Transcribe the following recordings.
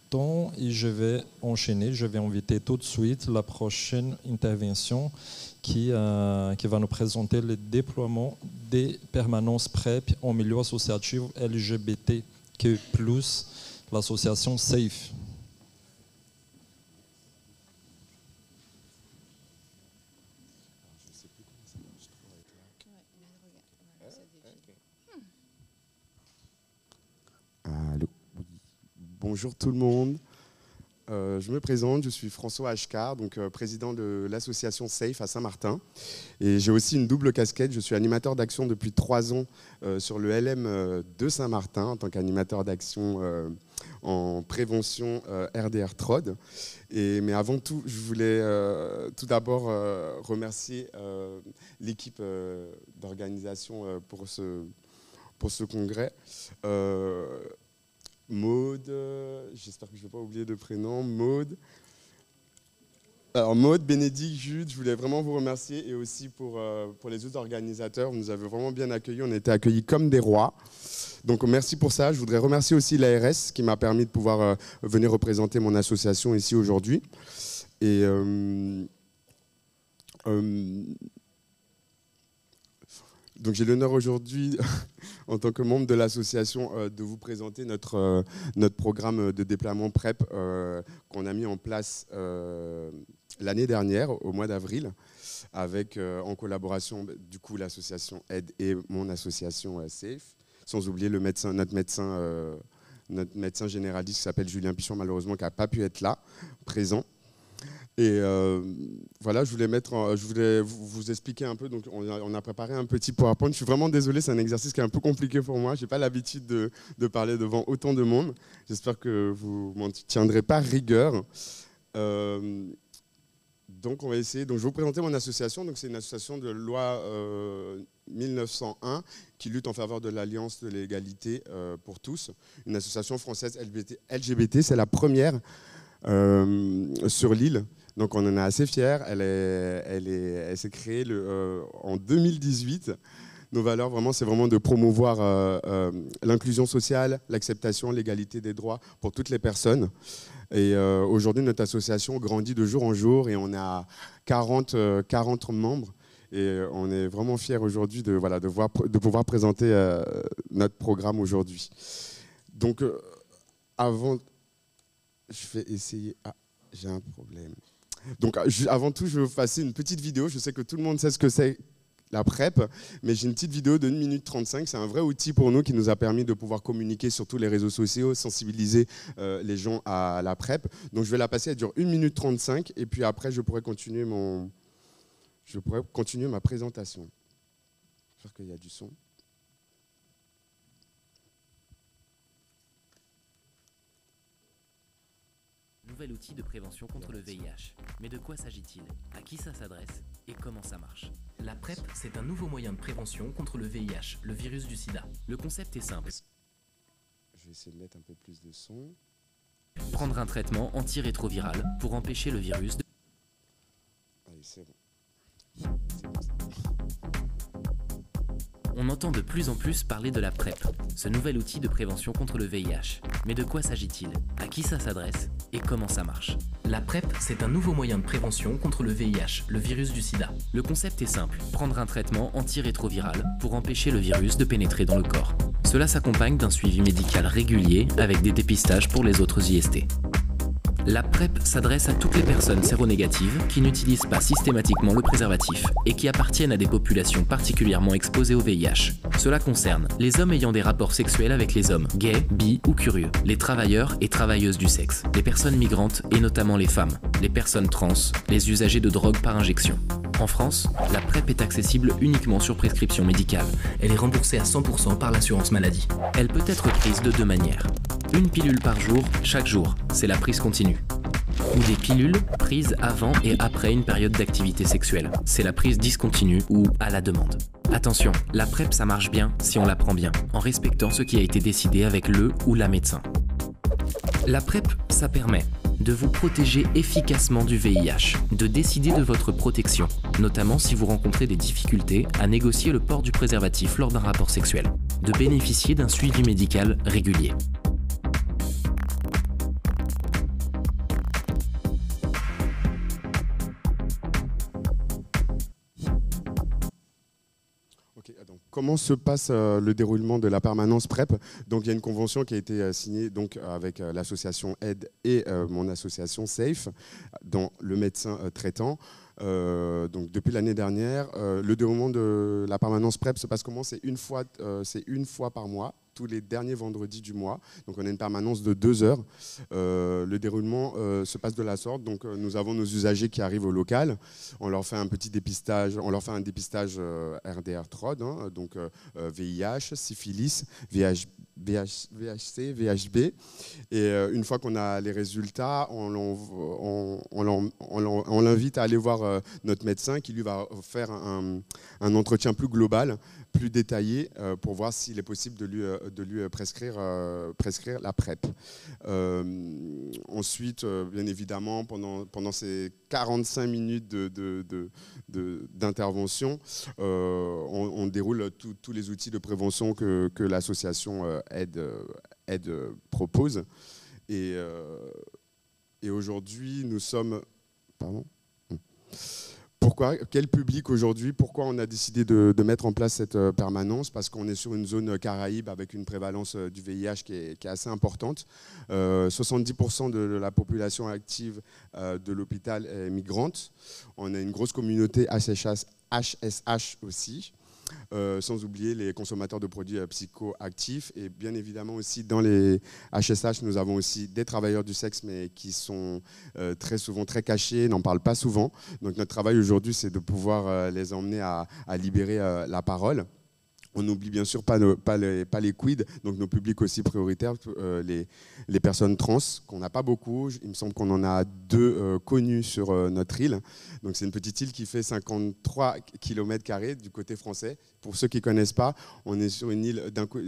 temps et je vais enchaîner. Je vais inviter tout de suite la prochaine intervention qui va nous présenter le déploiement des permanences PrEP en milieu associatif LGBTQ+, l'association SAFE. Allô. Bonjour tout le monde. Je me présente, je suis François Ashkar, donc président de l'association SAFE à Saint-Martin. Et j'ai aussi une double casquette, je suis animateur d'action depuis 3 ans sur le LM de Saint-Martin, en tant qu'animateur d'action en prévention RDR TROD. Mais avant tout, je voulais tout d'abord remercier l'équipe d'organisation pour ce congrès. Maude, j'espère que je ne vais pas oublier de prénom, Maude. Alors Maude, Bénédicte, Jude, je voulais vraiment vous remercier et aussi pour les autres organisateurs, vous nous avez vraiment bien accueillis, on a été accueillis comme des rois. Donc merci pour ça, je voudrais remercier aussi l'ARS qui m'a permis de pouvoir venir représenter mon association ici aujourd'hui. Et donc j'ai l'honneur aujourd'hui, en tant que membre de l'association, de vous présenter notre programme de déploiement PrEP qu'on a mis en place l'année dernière, au mois d'avril, avec en collaboration du coup l'association AID et mon association SAFE, sans oublier notre médecin généraliste qui s'appelle Julien Pichon, malheureusement qui n'a pas pu être là, présent. Et voilà, je voulais vous expliquer un peu. Donc, on a préparé un petit PowerPoint. Je suis vraiment désolé, c'est un exercice qui est un peu compliqué pour moi. Je n'ai pas l'habitude de parler devant autant de monde. J'espère que vous ne m'en tiendrez pas rigueur. Donc, on va essayer. Donc, je vais vous présenter mon association. Donc, c'est une association de loi 1901 qui lutte en faveur de l'Alliance de l'égalité pour tous. Une association française LGBT. C'est la première sur l'île. Donc on en est assez fiers. Elle s'est créée en 2018. Nos valeurs, vraiment, c'est vraiment de promouvoir l'inclusion sociale, l'acceptation, l'égalité des droits pour toutes les personnes. Et aujourd'hui, notre association grandit de jour en jour et on a 40 membres. Et on est vraiment fiers aujourd'hui de pouvoir présenter notre programme aujourd'hui. Donc avant, je vais essayer... Ah, j'ai un problème. Donc avant tout, je vais vous passer une petite vidéo. Je sais que tout le monde sait ce que c'est la PrEP, mais j'ai une petite vidéo de 1 minute 35. C'est un vrai outil pour nous qui nous a permis de pouvoir communiquer sur tous les réseaux sociaux, sensibiliser les gens à la PrEP. Donc je vais la passer, elle dure 1 minute 35 et puis après je pourrai continuer ma présentation. J'espère qu'il y a du son. Nouvel outil de prévention contre le VIH. Mais de quoi s'agit-il? À qui ça s'adresse? Et comment ça marche? La PrEP, c'est un nouveau moyen de prévention contre le VIH, le virus du sida. Le concept est simple. Je vais essayer de mettre un peu plus de son. Prendre un traitement antirétroviral pour empêcher le virus de... Allez, c'est bon. On entend de plus en plus parler de la PrEP, ce nouvel outil de prévention contre le VIH. Mais de quoi s'agit-il? À qui ça s'adresse? Et comment ça marche? La PrEP, c'est un nouveau moyen de prévention contre le VIH, le virus du sida. Le concept est simple, prendre un traitement antirétroviral pour empêcher le virus de pénétrer dans le corps. Cela s'accompagne d'un suivi médical régulier avec des dépistages pour les autres IST. La PrEP s'adresse à toutes les personnes séronégatives qui n'utilisent pas systématiquement le préservatif et qui appartiennent à des populations particulièrement exposées au VIH. Cela concerne les hommes ayant des rapports sexuels avec les hommes, gays, bi ou curieux, les travailleurs et travailleuses du sexe, les personnes migrantes et notamment les femmes, les personnes trans, les usagers de drogue par injection. En France, la PrEP est accessible uniquement sur prescription médicale. Elle est remboursée à 100% par l'assurance maladie. Elle peut être prise de 2 manières. Une pilule par jour, chaque jour, c'est la prise continue. Ou des pilules prises avant et après une période d'activité sexuelle. C'est la prise discontinue ou à la demande. Attention, la PrEP ça marche bien si on la prend bien, en respectant ce qui a été décidé avec le ou la médecin. La PrEP, ça permet de vous protéger efficacement du VIH, de décider de votre protection, notamment si vous rencontrez des difficultés à négocier le port du préservatif lors d'un rapport sexuel, de bénéficier d'un suivi médical régulier. comment se passe le déroulement de la permanence PrEP? Donc il y a une convention qui a été signée donc, avec l'association AID et mon association SAFE, dont le médecin traitant. Donc depuis l'année dernière, le déroulement de la permanence PrEP se passe comment? C'est une fois par mois, tous les derniers vendredis du mois. Donc on a une permanence de 2 heures. Le déroulement se passe de la sorte. Donc nous avons nos usagers qui arrivent au local. On leur fait un petit dépistage. On leur fait un dépistage RDR-TROD, hein, donc VIH, syphilis, VHC, VHB. Et une fois qu'on a les résultats, on l'invite à aller voir notre médecin qui lui va faire un entretien plus global, plus détaillé pour voir s'il est possible de lui prescrire la PrEP. Ensuite, bien évidemment, pendant ces 45 minutes d'intervention, on déroule tous les outils de prévention que l'association AID propose. Et aujourd'hui, nous sommes... Pardon ? Quel public aujourd'hui? Pourquoi on a décidé de mettre en place cette permanence? Parce qu'on est sur une zone Caraïbe avec une prévalence du VIH qui est assez importante. 70% de la population active de l'hôpital est migrante. On a une grosse communauté HSH aussi. Sans oublier les consommateurs de produits psychoactifs. Et bien évidemment aussi dans les HSH, nous avons aussi des travailleurs du sexe, mais qui sont très souvent très cachés, n'en parlent pas souvent. Donc notre travail aujourd'hui, c'est de pouvoir les emmener à libérer la parole. On n'oublie bien sûr pas les queers, donc nos publics aussi prioritaires, les personnes trans, qu'on n'a pas beaucoup. Il me semble qu'on en a 2 connus sur notre île. Donc c'est une petite île qui fait 53 km² du côté français. Pour ceux qui ne connaissent pas, on est sur une île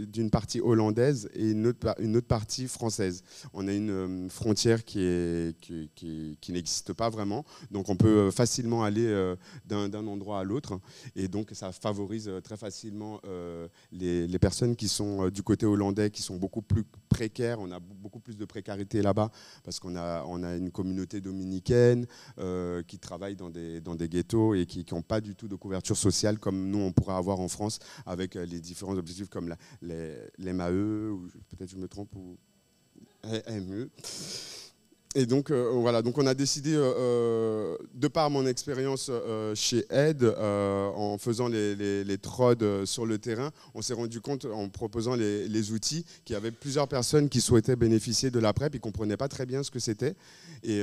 d'une partie hollandaise et une autre partie française. On a une frontière qui n'existe pas vraiment, donc on peut facilement aller d'un endroit à l'autre. Et donc ça favorise très facilement les personnes qui sont du côté hollandais, qui sont beaucoup plus précaires. On a beaucoup plus de précarité là-bas parce qu'on a une communauté dominicaine qui travaille dans des ghettos et qui n'ont pas du tout de couverture sociale comme nous on pourrait avoir en France avec les différents objectifs comme l'MAE, ou peut-être je me trompe, ou ME. Et donc voilà, donc on a décidé, de par mon expérience chez AID, en faisant les TROD sur le terrain, on s'est rendu compte en proposant les outils qu'il y avait plusieurs personnes qui souhaitaient bénéficier de la PrEP, ils ne comprenaient pas très bien ce que c'était. Et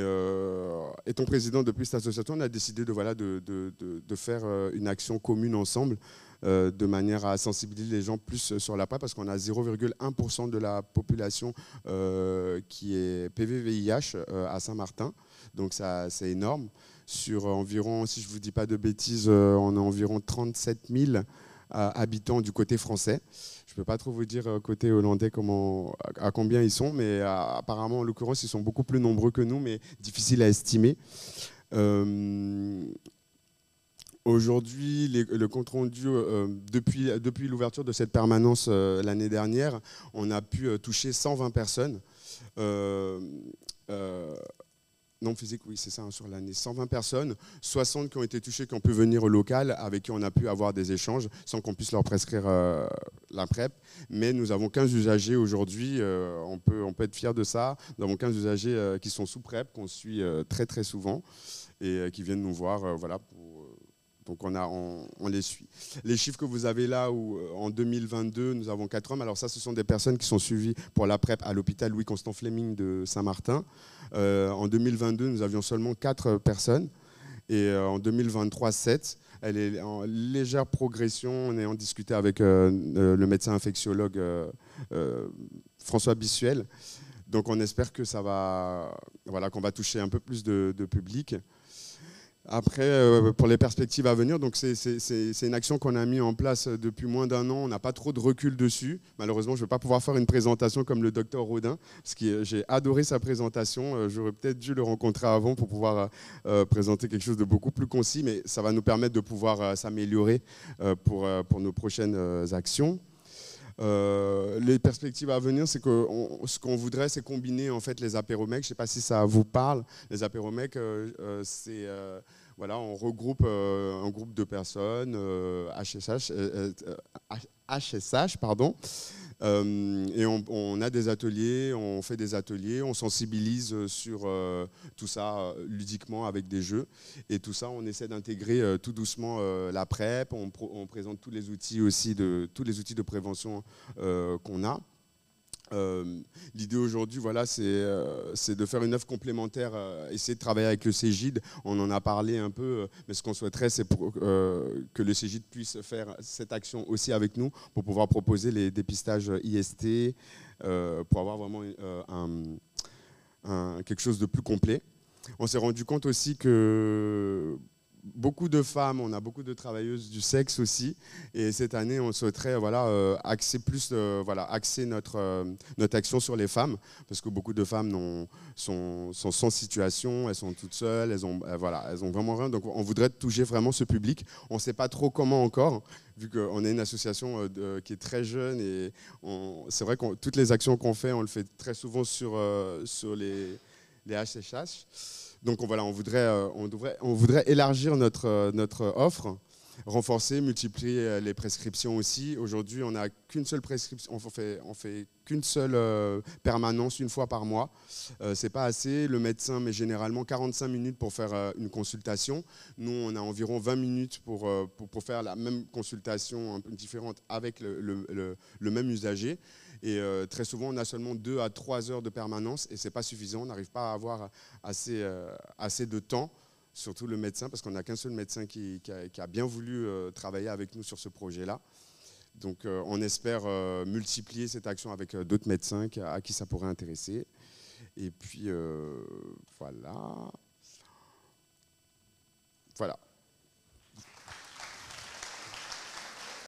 étant président depuis cette association, on a décidé de faire une action commune ensemble, de manière à sensibiliser les gens plus sur la PrEP, parce qu'on a 0,1% de la population qui est PV-VIH à Saint-Martin, donc c'est énorme. Sur environ, si je ne vous dis pas de bêtises, on a environ 37 000 habitants du côté français. Je ne peux pas trop vous dire côté hollandais à combien ils sont, mais apparemment en l'occurrence ils sont beaucoup plus nombreux que nous, mais difficile à estimer. Aujourd'hui, le compte rendu, depuis l'ouverture de cette permanence l'année dernière, on a pu toucher 120 personnes. Non physique, oui, c'est ça, hein, sur l'année. 120 personnes, 60 qui ont été touchées, qui ont pu venir au local, avec qui on a pu avoir des échanges, sans qu'on puisse leur prescrire la PrEP. Mais nous avons 15 usagers aujourd'hui, on peut être fiers de ça. Nous avons 15 usagers qui sont sous PrEP, qu'on suit très très souvent, et qui viennent nous voir, voilà, donc on les suit. Les chiffres que vous avez là, où en 2022, nous avons 4 hommes. Alors ça, ce sont des personnes qui sont suivies pour la PrEP à l'hôpital Louis-Constant Fleming de Saint-Martin. En 2022, nous avions seulement 4 personnes. Et en 2023, 7. Elle est en légère progression. On est en discuté avec le médecin infectiologue François Bissuel. Donc on espère que ça va, voilà, qu'on va toucher un peu plus de public. Après, pour les perspectives à venir, donc c'est une action qu'on a mis en place depuis moins d'1 an. On n'a pas trop de recul dessus. Malheureusement, je ne vais pas pouvoir faire une présentation comme le docteur Rodin, parce que j'ai adoré sa présentation. J'aurais peut-être dû le rencontrer avant pour pouvoir présenter quelque chose de beaucoup plus concis, mais ça va nous permettre de pouvoir s'améliorer pour nos prochaines actions. Les perspectives à venir, c'est que ce qu'on voudrait, c'est combiner en fait les apéromecs. Je ne sais pas si ça vous parle. Les apéromecs, c'est Voilà, on regroupe un groupe de personnes, HSH, pardon. Et on a des ateliers, on fait des ateliers, on sensibilise sur tout ça ludiquement avec des jeux. Et tout ça, on essaie d'intégrer tout doucement la PrEP. On présente tous les outils aussi tous les outils de prévention qu'on a. L'idée aujourd'hui, voilà, c'est de faire une œuvre complémentaire, essayer de travailler avec le Cégide. On en a parlé un peu, mais ce qu'on souhaiterait, c'est que le Cégide puisse faire cette action aussi avec nous pour pouvoir proposer les dépistages IST, pour avoir vraiment quelque chose de plus complet. On s'est rendu compte aussi que beaucoup de femmes, on a beaucoup de travailleuses du sexe aussi, et cette année on souhaiterait axer notre action sur les femmes, parce que beaucoup de femmes sont sans situation, elles sont toutes seules, elles ont vraiment rien, donc on voudrait toucher vraiment ce public. On ne sait pas trop comment encore, vu qu'on est une association qui est très jeune, et c'est vrai que toutes les actions qu'on fait, on le fait très souvent sur les HSH. Donc voilà, on voudrait élargir notre offre, renforcer, multiplier les prescriptions aussi. Aujourd'hui, on n'a qu'une seule prescription, on fait qu'une seule permanence une fois par mois. C'est pas assez. Le médecin met généralement 45 minutes pour faire une consultation. Nous, on a environ 20 minutes pour faire la même consultation un peu différente avec le même usager. Et très souvent, on a seulement 2 à 3 heures de permanence et ce n'est pas suffisant. On n'arrive pas à avoir assez de temps, surtout le médecin, parce qu'on n'a qu'un seul médecin qui a bien voulu travailler avec nous sur ce projet-là. Donc on espère multiplier cette action avec d'autres médecins à qui ça pourrait intéresser. Et puis voilà. Voilà.